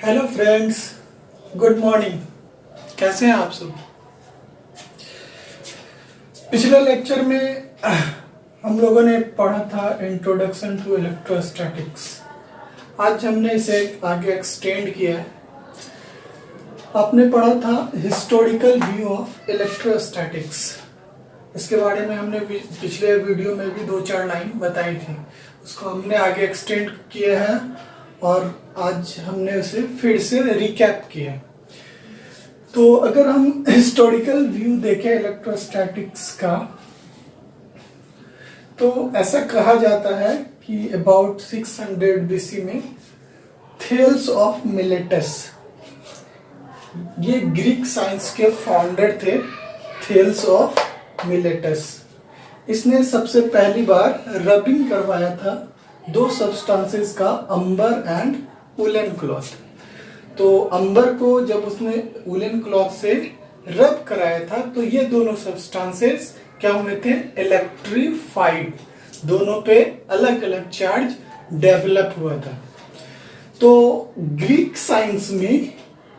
Hello friends, good morning. कैसे हैं आप सब? पिछले लेक्चर में हम लोगों ने पढ़ा था इंट्रोडक्शन टू इलेक्ट्रोस्टैटिक्स। आज हमने इसे आगे एक्सटेंड किया है। आपने पढ़ा था हिस्टोरिकल व्यू ऑफ इलेक्ट्रोस्टैटिक्स। इसके बारे में हमने पिछले वीडियो में भी 2-4 लाइन बताई थी। उसको हमने आगे एक्सटेंड किया है और आज हमने उसे फिर से रिकैप किया। तो अगर हम हिस्टोरिकल व्यू देखें इलेक्ट्रोस्टैटिक्स का, तो ऐसा कहा जाता है कि अबाउट 600 बीसी में थेल्स ऑफ मिलेटस, ये ग्रीक साइंस के फाउंडर थे। थेल्स ऑफ मिलेटस, इसने सबसे पहली बार रबिंग करवाया था दो सब्सटेंसेस का, अंबर एंड वुलन क्लॉथ। तो अंबर को जब उसने वुलन क्लॉथ से रब कराया था तो ये दोनों सब्सटेंसेस क्या हुए थे? इलेक्ट्रीफाइड। दोनों पे अलग अलग चार्ज डेवलप हुआ था। तो ग्रीक साइंस में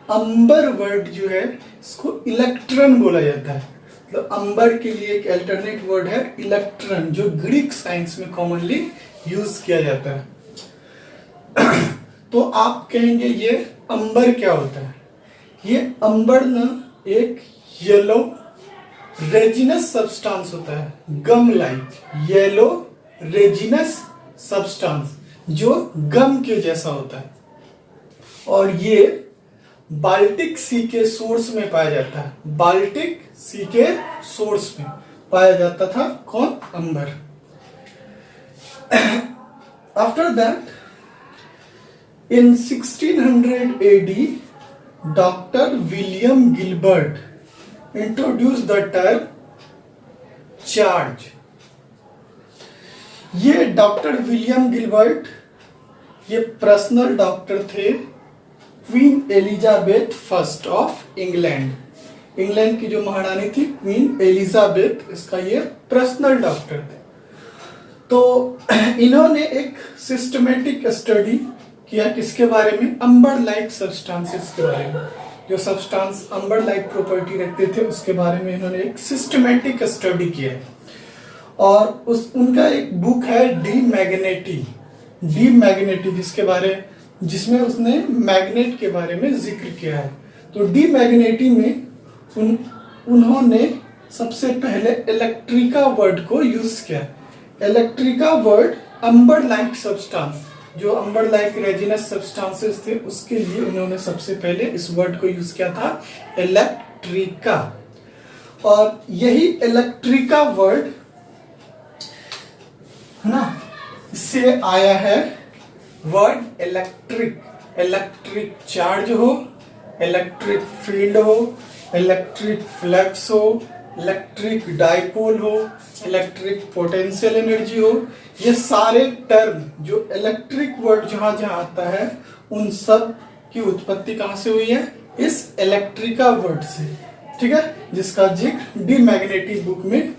अंबर वर्ड जो है इसको इलेक्ट्रॉन बोला जाता है। तो अंबर के लिए एक अल्टरनेट वर्ड है इलेक्ट्रॉन, जो ग्रीक साइंस में कॉमनली यूज किया जाता है। तो आप कहेंगे ये अंबर क्या होता है? ये अंबर ना एक येलो रेजिनस सब्सटेंस होता है, गम लाइक येलो रेजिनस सब्सटेंस जो गम के जैसा होता है। और ये बाल्टिक सी के सोर्स में पाया जाता है। बाल्टिक सी के सोर्स में पाया जाता था कौन? अंबर। After that, in 1600 AD, Dr. William Gilbert introduced the term charge. ये डॉक्टर विलियम गिलबर्ट ये पर्सनल डॉक्टर थे queen Elizabeth first of England. England की जो महारानी थी क्वीन एलिजाबेथ, इसका ये पर्सनल डॉक्टर थे। तो इन्होंने एक सिस्टमेटिक स्टडी किया किसके बारे में? अंबर लाइक सब्सटेंसेस के बारे में। जो सब्सटेंस अंबर लाइक प्रॉपर्टी रखते थे उसके बारे में इन्होंने एक सिस्टमेटिक स्टडी किया। और उनका एक बुक है डी मैग्नेटी, जिसमें उसने मैग्नेट के बारे में जिक्र किया है। तो डी मैग्नेटी में उन्होंने सबसे पहले इलेक्ट्रिका वर्ड को यूज किया। इलेक्ट्रिका वर्ड अंबर लाइक सब्सटेंस, जो अंबर लाइक रेजिनस सब्सटेंसेस थे उसके लिए उन्होंने सबसे पहले इस वर्ड को यूज किया था, इलेक्ट्रिका। और यही इलेक्ट्रिका वर्ड है ना, इससे आया है वर्ड इलेक्ट्रिक चार्ज हो, इलेक्ट्रिक फील्ड हो, इलेक्ट्रिक फ्लक्स हो, इलेक्ट्रिक डाइपोल हो, इलेक्ट्रिक पोटेंशियल एनर्जी हो। ये सारे टर्म जो इलेक्ट्रिक वर्ड जहां जहां आता है उन सब की उत्पत्ति कहां से हुई है? इस इलेक्ट्रिका वर्ड से। ठीक है, जिसका जिक्र डी मैग्नेटिक बुक में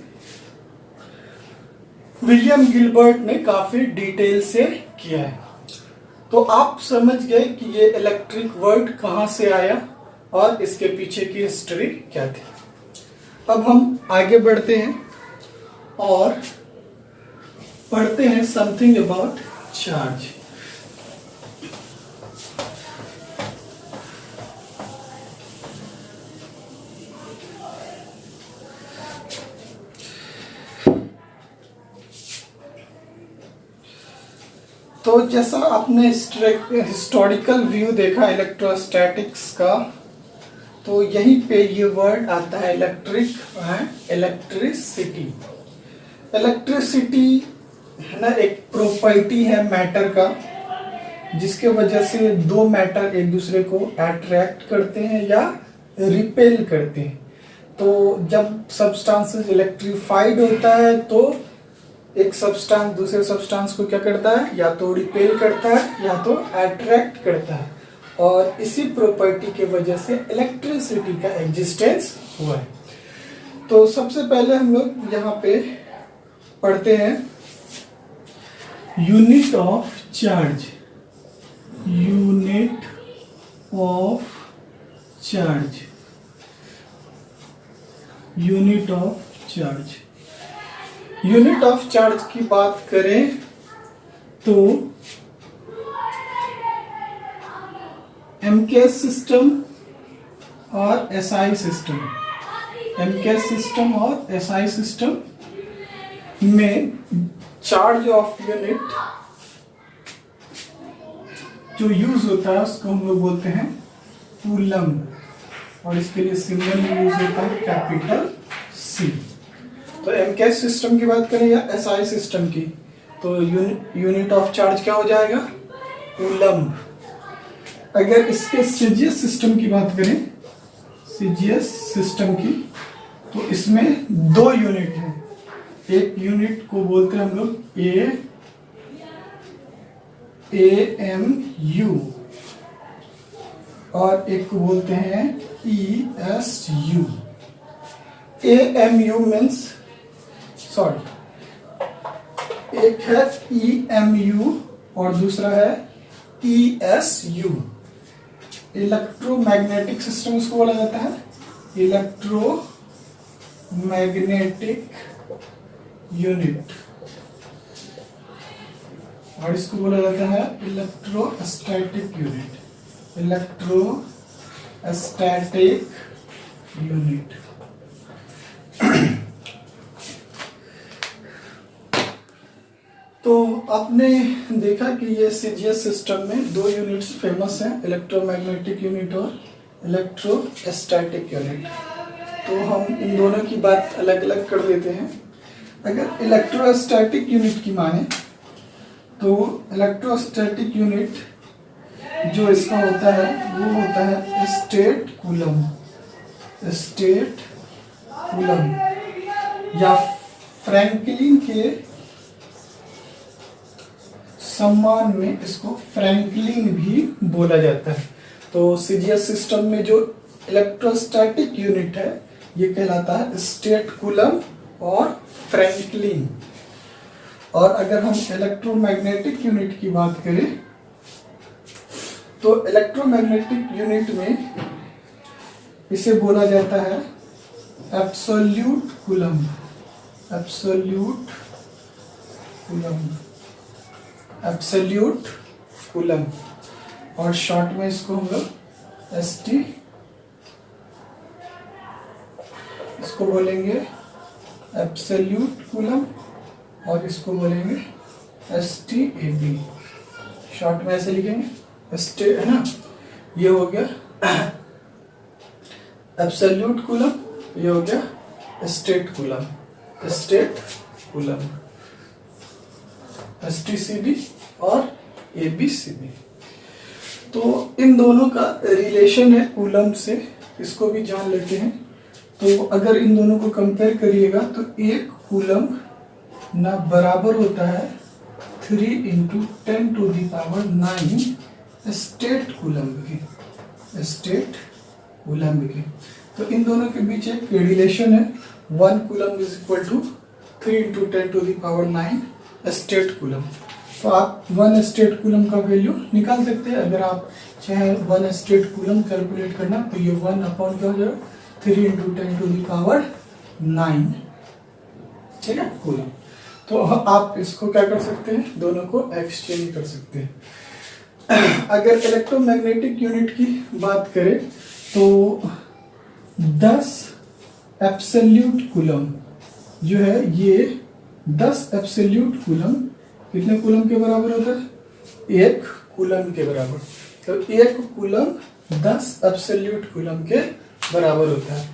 विलियम गिलबर्ट ने काफी डिटेल से किया है। तो आप समझ गए कि ये इलेक्ट्रिक वर्ड कहां से आया और इसके पीछे की हिस्ट्री क्या थी। अब हम आगे बढ़ते हैं और पढ़ते हैं समथिंग अबाउट चार्ज। तो जैसा आपने हिस्टोरिकल व्यू देखा इलेक्ट्रोस्टैटिक्स का, तो यहीं पे ये वर्ड आता है इलेक्ट्रिक एंड इलेक्ट्रिसिटी। इलेक्ट्रिसिटी है ना, एक प्रॉपर्टी है मैटर का, जिसके वजह से दो मैटर एक दूसरे को अट्रैक्ट करते हैं या रिपेल करते हैं। तो जब सब्सटेंस इलेक्ट्रीफाइड होता है तो एक सब्सटेंस दूसरे सब्सटेंस को क्या करता है? या तो रिपेल करता है या तो अट्रैक्ट करता है। और इसी प्रॉपर्टी के वजह से इलेक्ट्रिसिटी का एग्जिस्टेंस हुआ है। तो सबसे पहले हम लोग यहाँ पे पढ़ते हैं unit of charge. Unit charge, unit of charge. Unit of charge की बात करें तो एमकेएस सिस्टम और एसआई सिस्टम, एमकेएस सिस्टम और एसआई सिस्टम में चार्ज ऑफ यूनिट जो यूज होता है उसको हम लोग बोलते हैं कूलम, और इसके लिए सिंबल यूज होता है कैपिटल सी। तो एमकेएस सिस्टम की बात करें या एसआई सिस्टम की, तो यूनिट ऑफ चार्ज क्या हो जाएगा? कूलम। अगर इसके सीजीएस सिस्टम की बात करें, सीजीएस सिस्टम की, तो इसमें दो यूनिट हैं। एक यूनिट को बोलते हैं हम लोग एएमयू और एक को बोलते हैं ईएसयू। एएमयू मीन्स, सॉरी, एक है ईएमयू और दूसरा है ईएसयू। इलेक्ट्रोमैग्नेटिक सिस्टम इसको बोला जाता है, इलेक्ट्रोमैग्नेटिक यूनिट, और इसको बोला जाता है इलेक्ट्रोस्टैटिक यूनिट, इलेक्ट्रोस्टैटिक यूनिट। तो आपने देखा कि ये सीजीएस सिस्टम में दो यूनिट्स फेमस हैं, इलेक्ट्रोमैग्नेटिक यूनिट और इलेक्ट्रोस्टैटिक यूनिट। तो हम इन दोनों की बात अलग अलग कर देते हैं। अगर इलेक्ट्रोस्टैटिक यूनिट की माने तो इलेक्ट्रोस्टैटिक यूनिट जो इसका होता है वो होता है स्टेट कूलम, स्टेट कूलम, या फ्रैंकलिन के सम्मान में इसको फ्रैंकलिन भी बोला जाता है। तो सीजीएस सिस्टम में जो इलेक्ट्रोस्टैटिक यूनिट है ये कहलाता है स्टेट कूलम और फ्रैंकलिन। और अगर हम इलेक्ट्रोमैग्नेटिक यूनिट की बात करें तो इलेक्ट्रोमैग्नेटिक यूनिट में इसे बोला जाता है absolute coulomb, absolute coulomb, absolute coulomb, और शॉर्ट में इसको हम लोग एसटी इसको बोलेंगे एब्सोल्यूट कूलम, और इसको बोलेंगे एसटीएबी। शॉर्ट में ऐसे लिखेंगे एसटी, है ना। ये हो गया एब्सोल्यूट कूलम, ये हो गया स्टेट कूलम, स्टेट कूलम, एसटीसीबी और एबीसीबी। तो इन दोनों का रिलेशन है कूलम से, इसको भी जान लेते हैं। तो अगर इन दोनों को कंपेयर करिएगा तो एक कूलम ना बराबर होता है 3 × 10⁻⁹ स्टेट कूलम के, स्टेट कूलम के। तो इन दोनों के बीच एक रिलेशन है, 1 coulomb is equal to 3 × 10⁻⁹ statcoulomb. तो आप 1 स्टेट कूलम का वैल्यू निकाल सकते हैं। अगर आप चाहे 1 स्टेट कूलम कैलकुलेट करना तो ये 1 अपॉन क्या हो जाएगा 3 × 10⁹, ठीक है, कूलम। तो आप इसको क्या कर सकते हैं, दोनों को एक्सचेंज कर सकते हैं। अगर इलेक्ट्रोमैग्नेटिक यूनिट की बात करें तो 10 एब्सोल्यूट कूलम जो है, ये 10 एब्सोल्यूट कूलम कितने कूलम के बराबर होता है? 1 कूलम के बराबर। तो 1 कूलम 10 एब्सोल्यूट कूलम के बराबर होता है।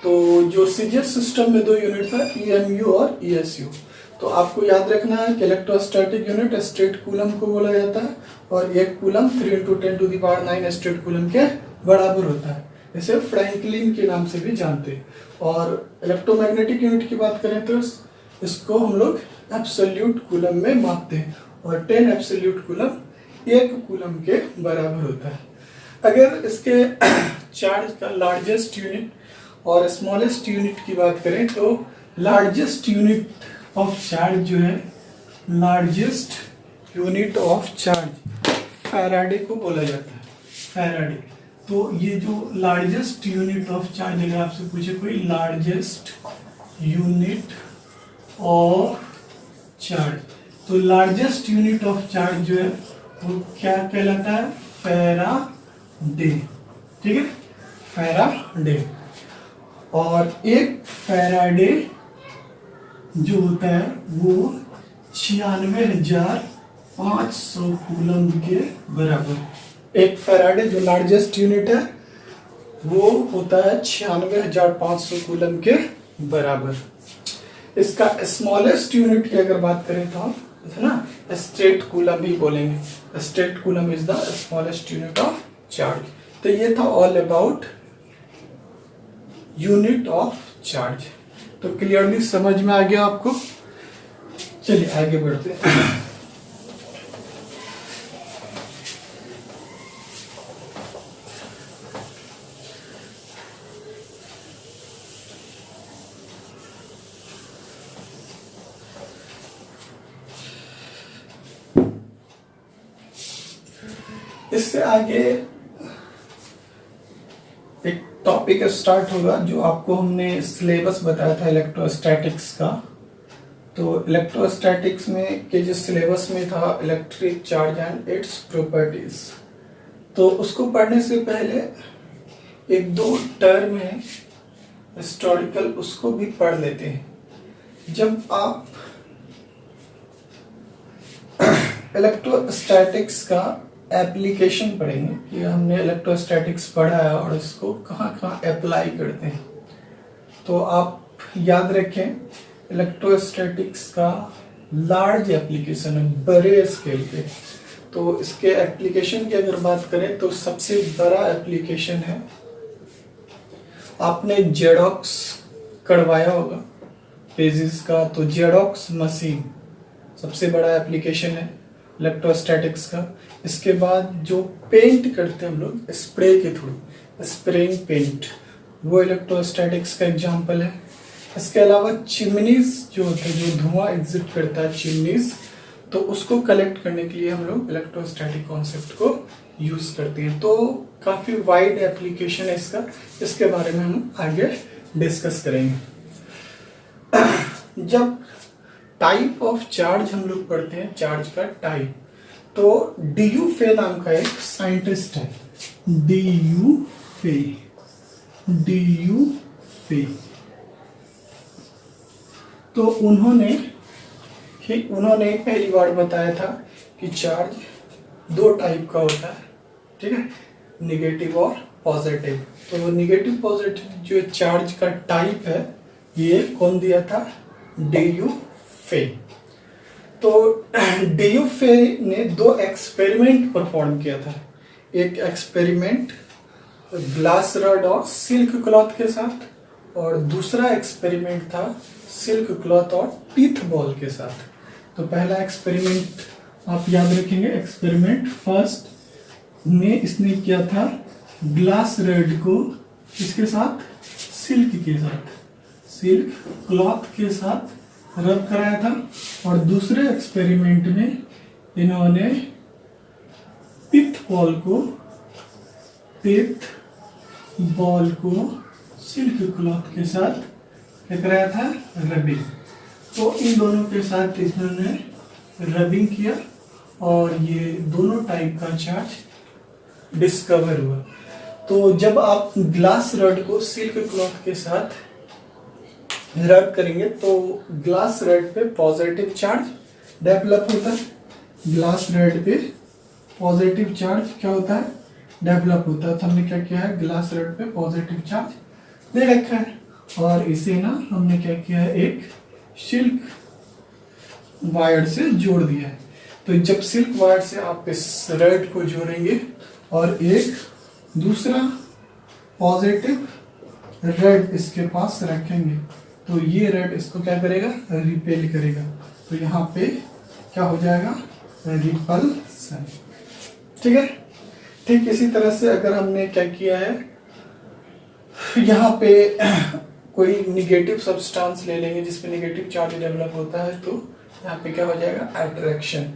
तो जो सीजीएस सिस्टम में दो यूनिट था, ईएमयू और ईएसयू, तो आपको याद रखना है कि इलेक्ट्रोस्टैटिक यूनिट स्टेट कूलम को बोला जाता है और 1 कूलम 3 × 10⁹ स्टेट कूलम के बराबर होता है। इसे फ्रैंकलिन के नाम से भी जानते हैं। और इलेक्ट्रोमैग्नेटिक यूनिट की बात करें तो इसको हम लोग एब्सोल्यूट कूलम में मापते हैं, और 10 एब्सोल्यूट कूलम 1 कूलम के बराबर होता है। अगर इसके चार्ज का लार्जेस्ट यूनिट और स्मॉलेस्ट यूनिट की बात करें तो लार्जेस्ट यूनिट ऑफ चार्ज जो है, largest unit of charge Faraday को बोला जाता है, फैराडे। तो ये जो लार्जेस्ट यूनिट ऑफ चार्ज, अगर आपसे पूछे कोई लार्जेस्ट यूनिट ऑफ चार्ज, तो लार्जेस्ट यूनिट ऑफ चार्ज जो है वो क्या कहलाता है? फैराडे। ठीक है, फैराडे। और एक फैराडे जो होता है वो 96,500 कूलम के बराबर। एक फैराडे जो लार्जेस्ट यूनिट है वो होता है 96,500 कूलम के बराबर। इसका स्मॉलेस्ट यूनिट की अगर बात करें तो हम है ना स्ट्रेट कूलम ही बोलेंगे। Straight coulomb is the smallest unit of charge. तो ये था all about unit of charge. तो क्लियरली समझ में आ गया आपको? चलिए आगे बढ़ते हैं। इससे आगे एक टॉपिक स्टार्ट होगा जो आपको हमने सिलेबस बताया था इलेक्ट्रोस्टैटिक्स का। तो इलेक्ट्रोस्टैटिक्स में के जो सिलेबस में था electric charge and its properties, तो उसको पढ़ने से पहले एक दो टर्म है हिस्टोरिकल, उसको भी पढ़ लेते हैं। जब आप इलेक्ट्रोस्टैटिक्स का एप्लीकेशन पढ़ेंगे कि हमने इलेक्ट्रोस्टैटिक्स पढ़ा है और इसको कहाँ कहाँ अप्लाई करते हैं, तो आप याद रखें इलेक्ट्रोस्टैटिक्स का लार्ज एप्लीकेशन है, बड़े स्केल पे। तो इसके एप्लीकेशन की अगर बात करें तो सबसे बड़ा एप्लीकेशन है, आपने जेरोक्स करवाया होगा पेजेस का, तो जेरोक्स मशीन सबसे बड़ा एप्लीकेशन है इलेक्ट्रोस्टैटिक्स का। इसके बाद जो पेंट करते हैं हम लोग स्प्रे के थ्रू, स्प्रेइंग पेंट, वो इलेक्ट्रोस्टैटिक्स का एग्जांपल है। इसके अलावा चिमनीज जो होते हैं, जो धुआं एग्जिट करता है चिमनीज, तो उसको कलेक्ट करने के लिए हम लोग इलेक्ट्रोस्टैटिक कॉन्सेप्ट को यूज करते हैं। तो काफी वाइड एप्लीकेशन है इसका, इसके बारे में हम आगे डिस्कस करेंगे। जब टाइप ऑफ चार्ज हम लोग पढ़ते हैं, चार्ज का टाइप, तो डीयू फे नाम का एक साइंटिस्ट है, डीयू फे। तो उन्होंने पहली बार बताया था कि चार्ज दो टाइप का होता है, ठीक है, निगेटिव और पॉजिटिव। तो निगेटिव पॉजिटिव जो चार्ज का टाइप है ये कौन दिया था? डीयू फे। तो डीयू फे ने दो एक्सपेरिमेंट परफॉर्म किया था। एक एक्सपेरिमेंट ग्लास रड और सिल्क क्लॉथ के साथ, और दूसरा एक्सपेरिमेंट था सिल्क क्लॉथ और टीथ बॉल के साथ। तो पहला एक्सपेरिमेंट आप याद रखेंगे, एक्सपेरिमेंट फर्स्ट में इसने किया था ग्लास रड को इसके साथ, सिल्क क्लॉथ के साथ रब कराया था, और दूसरे एक्सपेरिमेंट में इन्होंने टीथ बॉल को सिल्क क्लॉथ के साथ क्या कराया था? रबिंग। तो इन दोनों के साथ इन्होंने रबिंग किया और ये दोनों टाइप का चार्ज डिस्कवर हुआ। तो जब आप ग्लास रड को सिल्क क्लॉथ के साथ रब करेंगे तो ग्लास रड पे पॉजिटिव चार्ज डेवलप होता है, ग्लास रड पे पॉजिटिव चार्ज क्या होता है? डेवलप होता है। तो हमने क्या किया है? ग्लास रड पे पॉजिटिव चार्ज दे रखा है, और इसे ना हमने क्या किया है? एक सिल्क वायर से जोड़ दिया है। तो जब सिल्क वायर से आप इस रड को जोड़ेंगे और एक दूसरा पॉजिटिव रड इसके पास रखेंगे, तो ये रड इसको क्या करेगा? रिपेल करेगा। तो यहाँ पे क्या हो जाएगा? रिपल्सन। ठीक है। ठीक इसी तरह से अगर हमने क्या किया है, यहाँ पे कोई निगेटिव सब्सटेंस ले लेंगे जिसमें निगेटिव चार्ज डेवलप होता है, तो यहाँ पे क्या हो जाएगा? अट्रैक्शन।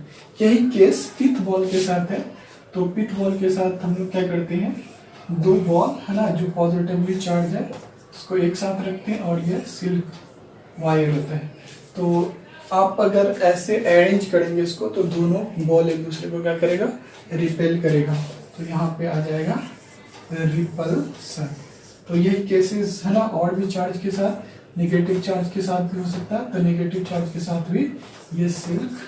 यही केस पिथ बॉल के साथ है। तो पिथ बॉल के साथ हम लोग क्या करते हैं? दो बॉल है ना जो पॉजिटिवली चार्ज है इसको एक साथ रखते हैं और ये सिल्क वायर होता है। तो आप अगर ऐसे अरेंज करेंगे इसको तो दोनों बॉल एक दूसरे को क्या करेगा, रिपेल करेगा। तो यहाँ पे आ जाएगा रिपल्सन। तो ये केसेस है ना, और भी चार्ज के साथ, नेगेटिव चार्ज के साथ भी हो सकता है। तो नेगेटिव चार्ज के साथ भी ये सिल्क,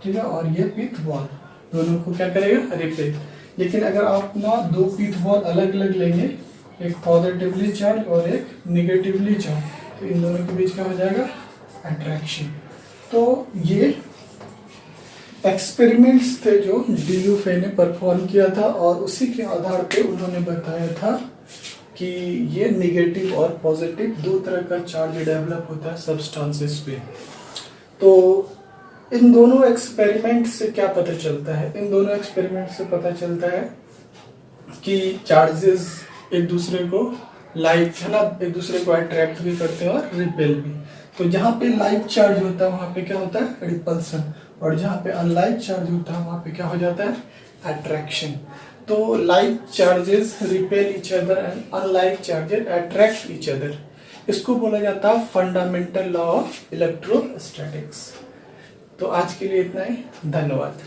ठीक है, और ये पिथ बॉल दोनों को क्या करेगा, रिपेल। लेकिन अगर आप ना दो पिथ बॉल अलग अलग लेंगे, एक पॉजिटिवली चार्ज और एक नेगेटिवली चार्ज, तो इन दोनों के बीच क्या हो जाएगा, अट्रैक्शन। तो ये एक्सपेरिमेंट्स थे जो डी फे ने परफॉर्म किया था और उसी के आधार पे उन्होंने बताया था कि ये नेगेटिव और पॉजिटिव दो तरह का चार्ज डेवलप होता है सब्सटेंसेस पे। तो इन दोनों एक्सपेरिमेंट से क्या पता चलता है, इन दोनों एक्सपेरिमेंट से पता चलता है कि चार्जेस एक दूसरे को लाइक है ना, एक दूसरे को अट्रैक्ट भी करते हैं और रिपेल भी। तो जहाँ पे लाइक चार्ज होता है वहाँ पे क्या होता है, रिपल्सन, और जहाँ पे अनलाइक चार्ज होता है वहाँ पे क्या हो जाता है, अट्रैक्शन। तो like charges repel each other and unlike charges attract each other. इसको बोला जाता है फंडामेंटल लॉ ऑफ इलेक्ट्रोस्टैटिक्स। तो आज के लिए इतना ही, धन्यवाद।